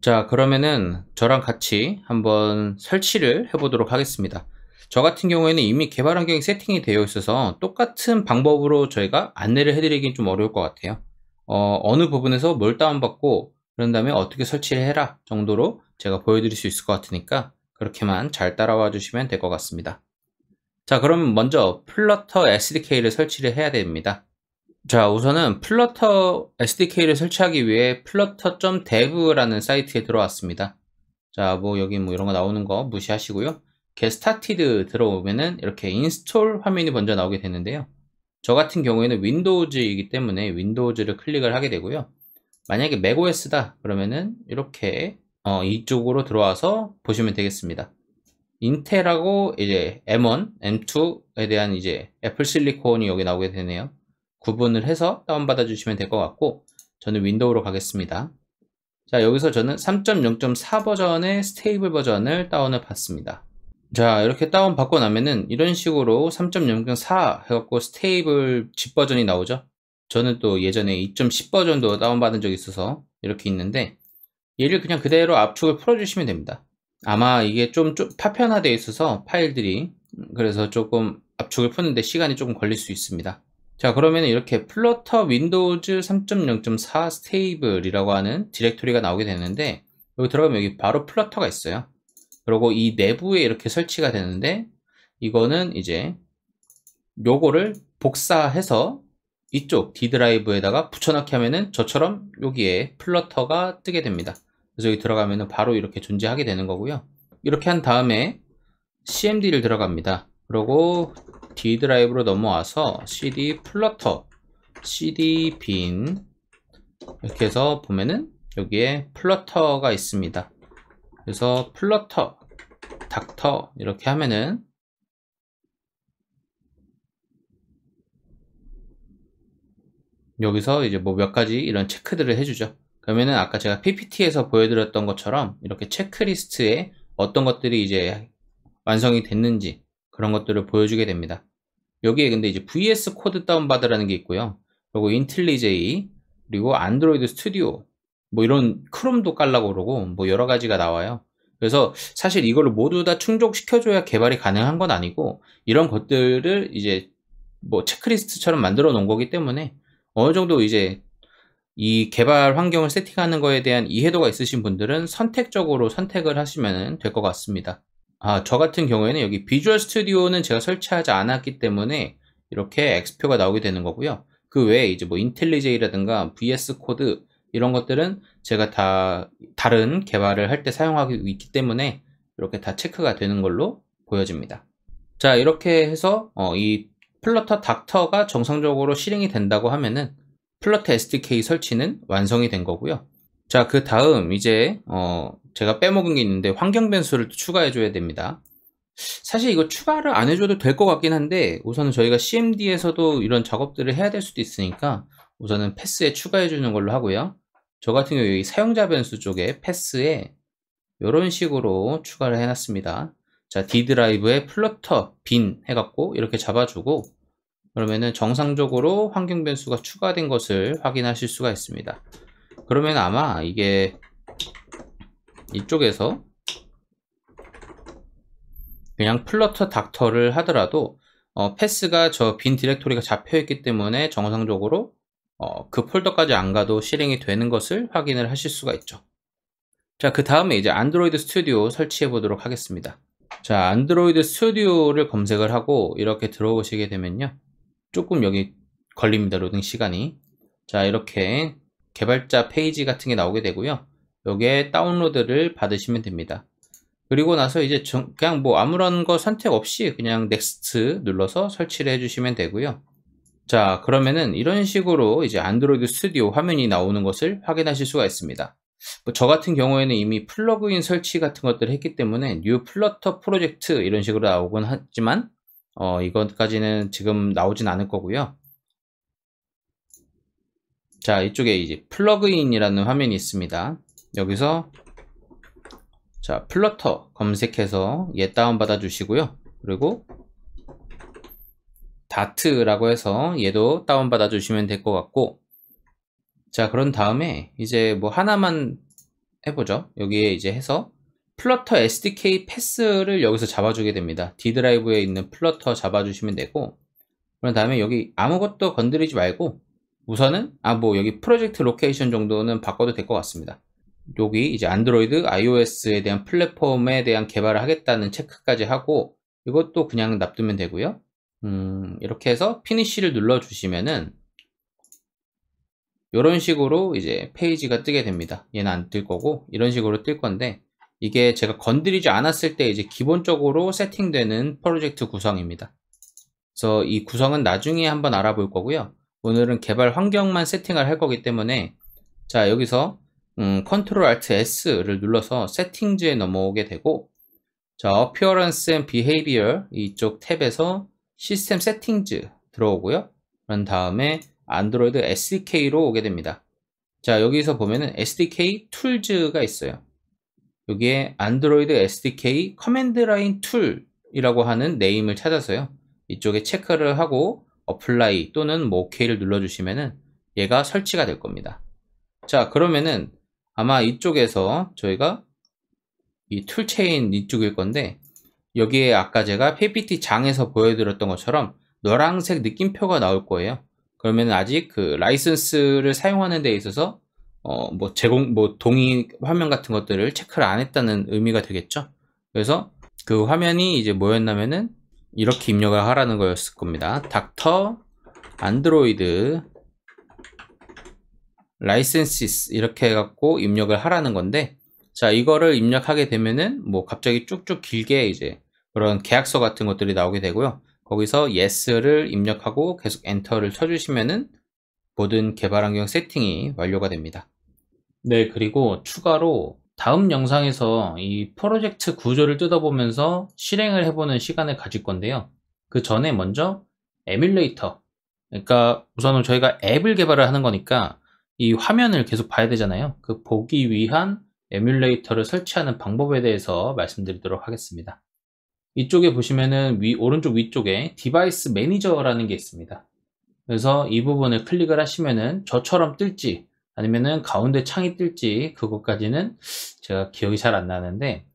자, 그러면은 저랑 같이 한번 설치를 해보도록 하겠습니다. 저 같은 경우에는 이미 개발 환경이 세팅이 되어 있어서 똑같은 방법으로 저희가 안내를 해드리긴 좀 어려울 것 같아요. 어느 부분에서 뭘 다운받고 그런 다음에 어떻게 설치를 해라 정도로 제가 보여드릴 수 있을 것 같으니까 그렇게만 잘 따라와 주시면 될 것 같습니다. 자, 그러면 먼저 플러터 SDK를 설치를 해야 됩니다. 자, 우선은 플러터 SDK를 설치하기 위해 flutter.dev라는 사이트에 들어왔습니다. 자, 뭐 여기 뭐 이런 거 나오는 거 무시하시고요. get started 들어오면은 이렇게 인스톨 화면이 먼저 나오게 되는데요. 저 같은 경우에는 윈도우즈이기 때문에 윈도우즈를 클릭을 하게 되고요. 만약에 macOS다 그러면은 이렇게 이쪽으로 들어와서 보시면 되겠습니다. 인텔하고 이제 M1, M2에 대한 이제 애플 실리콘이 여기 나오게 되네요. 구분을 해서 다운받아 주시면 될 것 같고, 저는 윈도우로 가겠습니다. 자, 여기서 저는 3.0.4 버전의 스테이블 버전을 다운을 받습니다. 자, 이렇게 다운 받고 나면은 이런 식으로 3.0.4 해갖고 스테이블 집 버전이 나오죠. 저는 또 예전에 2.10 버전도 다운받은 적이 있어서 이렇게 있는데, 얘를 그냥 그대로 압축을 풀어주시면 됩니다. 아마 이게 좀 파편화되어 있어서 파일들이, 그래서 조금 압축을 푸는데 시간이 조금 걸릴 수 있습니다. 자, 그러면 이렇게 플러터 윈도우즈 3.0.4 스테이블이라고 하는 디렉토리가 나오게 되는데, 여기 들어가면 여기 바로 플러터가 있어요. 그리고 이 내부에 이렇게 설치가 되는데, 이거는 이제 요거를 복사해서 이쪽 D 드라이브에다가 붙여넣기 하면은 저처럼 여기에 플러터가 뜨게 됩니다. 그래서 여기 들어가면은 바로 이렇게 존재하게 되는 거고요. 이렇게 한 다음에 cmd를 들어갑니다. 그리고 D 드라이브로 넘어와서 cd 플러터, cd bin 이렇게 해서 보면은 여기에 플러터가 있습니다. 그래서 플러터, 닥터 이렇게 하면은 여기서 이제 뭐 몇 가지 이런 체크들을 해주죠. 그러면은 아까 제가 PPT에서 보여드렸던 것처럼 이렇게 체크리스트에 어떤 것들이 이제 완성이 됐는지 그런 것들을 보여주게 됩니다. 여기에 근데 이제 VS 코드 다운받으라는 게 있고요. 그리고 인텔리제이, 그리고 안드로이드 스튜디오, 뭐 이런 크롬도 깔라고 그러고 뭐 여러 가지가 나와요. 그래서 사실 이거를 모두 다 충족시켜줘야 개발이 가능한 건 아니고 이런 것들을 이제 뭐 체크리스트처럼 만들어 놓은 거기 때문에 어느 정도 이제 이 개발 환경을 세팅하는 거에 대한 이해도가 있으신 분들은 선택적으로 선택을 하시면 될 것 같습니다. 저 같은 경우에는 여기 비주얼 스튜디오는 제가 설치하지 않았기 때문에 이렇게 X표가 나오게 되는 거고요. 그 외에 이제 뭐 인텔리제이라든가 VS 코드 이런 것들은 제가 다 다른 개발을 할 때 사용하고 있기 때문에 이렇게 다 체크가 되는 걸로 보여집니다. 자, 이렇게 해서 이 플러터 닥터가 정상적으로 실행이 된다고 하면은 플러터 SDK 설치는 완성이 된 거고요. 자, 그 다음 이제 제가 빼먹은 게 있는데 환경 변수를 추가해 줘야 됩니다. 사실 이거 추가를 안 해줘도 될 것 같긴 한데 우선은 저희가 CMD에서도 이런 작업들을 해야 될 수도 있으니까 우선은 패스에 추가해 주는 걸로 하고요. 저 같은 경우 여기 사용자 변수 쪽에 패스에 이런 식으로 추가를 해놨습니다. 자, D 드라이브에 플러터 빈 해갖고 이렇게 잡아주고 그러면은 정상적으로 환경 변수가 추가된 것을 확인하실 수가 있습니다. 그러면 아마 이게 이쪽에서 그냥 플러터 닥터를 하더라도 패스가 저 빈 디렉토리가 잡혀 있기 때문에 정상적으로 그 폴더까지 안 가도 실행이 되는 것을 확인을 하실 수가 있죠. 자, 그 다음에 이제 안드로이드 스튜디오 설치해 보도록 하겠습니다. 자, 안드로이드 스튜디오를 검색을 하고 이렇게 들어오시게 되면요. 조금 여기 걸립니다. 로딩 시간이. 자, 이렇게 개발자 페이지 같은 게 나오게 되고요. 여기에 다운로드를 받으시면 됩니다. 그리고 나서 이제 그냥 뭐 아무런 거 선택 없이 그냥 넥스트 눌러서 설치를 해주시면 되고요. 자, 그러면은 이런 식으로 이제 안드로이드 스튜디오 화면이 나오는 것을 확인하실 수가 있습니다. 저 같은 경우에는 이미 플러그인 설치 같은 것들을 했기 때문에 뉴 플러터 프로젝트 이런 식으로 나오곤 하지만 이것까지는 지금 나오진 않을 거고요. 자, 이쪽에 이제 플러그인이라는 화면이 있습니다. 여기서 자, 플러터 검색해서 얘 다운받아 주시고요. 그리고 다트라고 해서 얘도 다운받아 주시면 될 것 같고, 자, 그런 다음에 이제 뭐 하나만 해보죠. 여기에 이제 해서 플러터 SDK 패스를 여기서 잡아주게 됩니다. D 드라이브에 있는 플러터 잡아주시면 되고, 그런 다음에 여기 아무것도 건드리지 말고 우선은 뭐 여기 프로젝트 로케이션 정도는 바꿔도 될 것 같습니다. 여기 이제 안드로이드, iOS에 대한 플랫폼에 대한 개발을 하겠다는 체크까지 하고, 이것도 그냥 놔두면 되고요. 이렇게 해서 피니쉬를 눌러 주시면은 이런 식으로 이제 페이지가 뜨게 됩니다. 얘는 안 뜰 거고 이런 식으로 뜰 건데, 이게 제가 건드리지 않았을 때 이제 기본적으로 세팅되는 프로젝트 구성입니다. 그래서 이 구성은 나중에 한번 알아볼 거고요. 오늘은 개발 환경만 세팅을 할 거기 때문에, 자, 여기서 컨트롤 알트 S를 눌러서 세팅즈에 넘어오게 되고, 자, Appearance and Behavior 이쪽 탭에서 시스템 세팅즈 들어오고요. 그런 다음에 안드로이드 SDK로 오게 됩니다. 자, 여기서 보면은 SDK 툴즈가 있어요. 여기에 안드로이드 SDK 커맨드 라인 툴이라고 하는 네임을 찾아서요, 이쪽에 체크를 하고 어플라이 또는 뭐 OK를 눌러주시면은 얘가 설치가 될 겁니다. 자, 그러면은 아마 이쪽에서 저희가 이 툴체인 이쪽일 건데, 여기에 아까 제가 PPT 장에서 보여드렸던 것처럼 노란색 느낌표가 나올 거예요. 그러면 아직 그 라이선스를 사용하는 데 있어서 뭐 동의 화면 같은 것들을 체크를 안 했다는 의미가 되겠죠. 그래서 그 화면이 이제 뭐였냐면은 이렇게 입력을 하라는 거였을 겁니다. 닥터 안드로이드 라이센시스 이렇게 해갖고 입력을 하라는 건데, 자, 이거를 입력하게 되면은 뭐 갑자기 쭉쭉 길게 이제 그런 계약서 같은 것들이 나오게 되고요. 거기서 yes를 입력하고 계속 엔터를 쳐주시면은 모든 개발 환경 세팅이 완료가 됩니다. 네, 그리고 추가로 다음 영상에서 이 프로젝트 구조를 뜯어보면서 실행을 해보는 시간을 가질 건데요. 그 전에 먼저 에뮬레이터, 그러니까 우선은 저희가 앱을 개발을 하는 거니까 이 화면을 계속 봐야 되잖아요. 그 보기 위한 에뮬레이터를 설치하는 방법에 대해서 말씀드리도록 하겠습니다. 이쪽에 보시면은 오른쪽 위쪽에 디바이스 매니저라는 게 있습니다. 그래서 이 부분을 클릭을 하시면은 저처럼 뜰지 아니면은 가운데 창이 뜰지 그것까지는 제가 기억이 잘 안 나는데,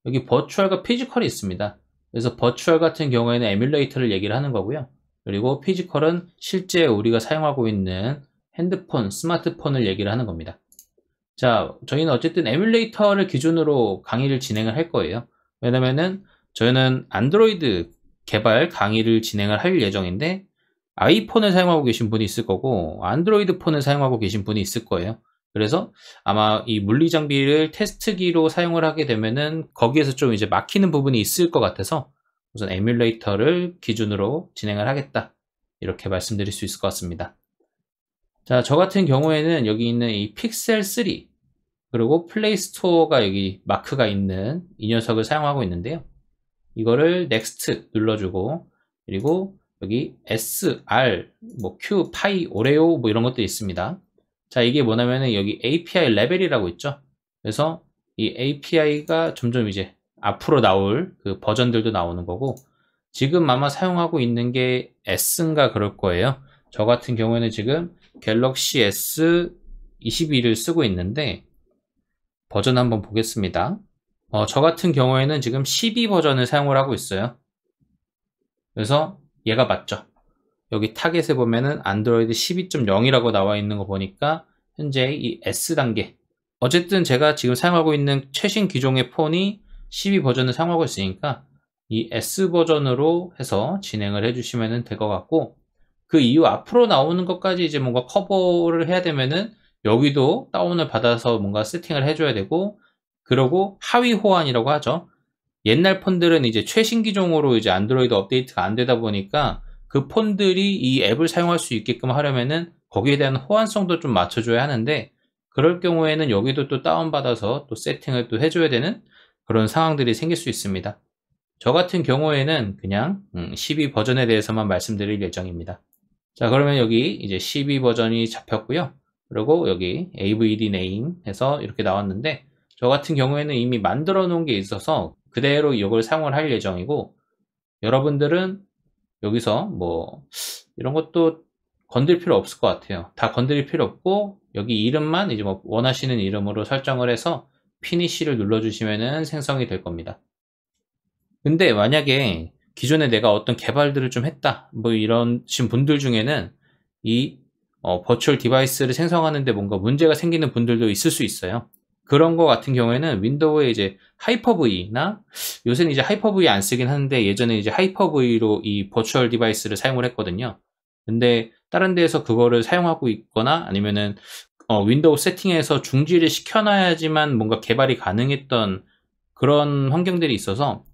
여기 버추얼과 피지컬이 있습니다. 그래서 버추얼 같은 경우에는 에뮬레이터를 얘기를 하는 거고요. 그리고 피지컬은 실제 우리가 사용하고 있는 핸드폰, 스마트폰을 얘기를 하는 겁니다. 자, 저희는 어쨌든 에뮬레이터를 기준으로 강의를 진행을 할 거예요. 왜냐면은 저희는 안드로이드 개발 강의를 진행을 할 예정인데, 아이폰을 사용하고 계신 분이 있을 거고 안드로이드 폰을 사용하고 계신 분이 있을 거예요. 그래서 아마 이 물리 장비를 테스트기로 사용을 하게 되면은 거기에서 좀 이제 막히는 부분이 있을 것 같아서 우선 에뮬레이터를 기준으로 진행을 하겠다, 이렇게 말씀드릴 수 있을 것 같습니다. 자, 저 같은 경우에는 여기 있는 이 픽셀 3 그리고 플레이 스토어가 여기 마크가 있는 이 녀석을 사용하고 있는데요. 이거를 넥스트 눌러주고, 그리고 여기 SR, 뭐 Q, 파이, 오레오 뭐 이런 것도 있습니다. 자, 이게 뭐냐면은 여기 API 레벨이라고 있죠. 그래서 이 API가 점점 이제 앞으로 나올 그 버전들도 나오는 거고, 지금 아마 사용하고 있는 게 S인가 그럴 거예요. 저 같은 경우에는 지금 갤럭시 S22를 쓰고 있는데 버전 한번 보겠습니다. 저 같은 경우에는 지금 12 버전을 사용을 하고 있어요. 그래서 얘가 맞죠. 여기 타겟에 보면은 안드로이드 12.0이라고 나와 있는 거 보니까 현재 이 S 단계, 어쨌든 제가 지금 사용하고 있는 최신 기종의 폰이 12 버전을 사용하고 있으니까 이 S 버전으로 해서 진행을 해주시면 될 것 같고, 그 이후 앞으로 나오는 것까지 이제 뭔가 커버를 해야 되면은 여기도 다운을 받아서 뭔가 세팅을 해줘야 되고, 그리고 하위 호환이라고 하죠. 옛날 폰들은 이제 최신 기종으로 이제 안드로이드 업데이트가 안 되다 보니까 그 폰들이 이 앱을 사용할 수 있게끔 하려면은 거기에 대한 호환성도 좀 맞춰줘야 하는데, 그럴 경우에는 여기도 또 다운받아서 또 세팅을 또 해줘야 되는 그런 상황들이 생길 수 있습니다. 저 같은 경우에는 그냥 12 버전에 대해서만 말씀드릴 예정입니다. 자, 그러면 여기 이제 12 버전이 잡혔고요. 그리고 여기 AVD name 해서 이렇게 나왔는데, 저 같은 경우에는 이미 만들어 놓은 게 있어서 그대로 이걸 사용을 할 예정이고, 여러분들은 여기서 뭐 이런 것도 건드릴 필요 없을 것 같아요. 다 건드릴 필요 없고 여기 이름만 이제 뭐 원하시는 이름으로 설정을 해서 피니쉬를 눌러주시면은 생성이 될 겁니다. 근데 만약에 기존에 내가 어떤 개발들을 좀 했다 뭐 이러신 분들 중에는 이 버추얼 디바이스를 생성하는데 뭔가 문제가 생기는 분들도 있을 수 있어요. 그런 거 같은 경우에는 윈도우에 이제 하이퍼V나 요새는 이제 하이퍼V 안 쓰긴 하는데 예전에 이제 하이퍼V로 이 버추얼 디바이스를 사용을 했거든요. 근데 다른 데에서 그거를 사용하고 있거나 아니면은 윈도우 세팅에서 중지를 시켜놔야지만 뭔가 개발이 가능했던 그런 환경들이 있어서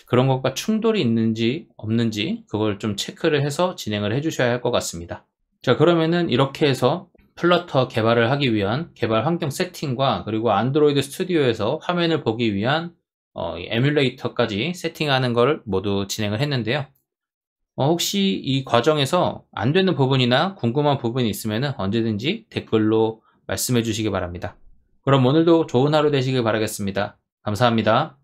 그런 것과 충돌이 있는지 없는지 그걸 좀 체크를 해서 진행을 해 주셔야 할 것 같습니다. 자, 그러면은 이렇게 해서 플러터 개발을 하기 위한 개발 환경 세팅과 그리고 안드로이드 스튜디오에서 화면을 보기 위한 에뮬레이터까지 세팅하는 걸 모두 진행을 했는데요. 혹시 이 과정에서 안 되는 부분이나 궁금한 부분이 있으면 언제든지 댓글로 말씀해 주시기 바랍니다. 그럼 오늘도 좋은 하루 되시길 바라겠습니다. 감사합니다.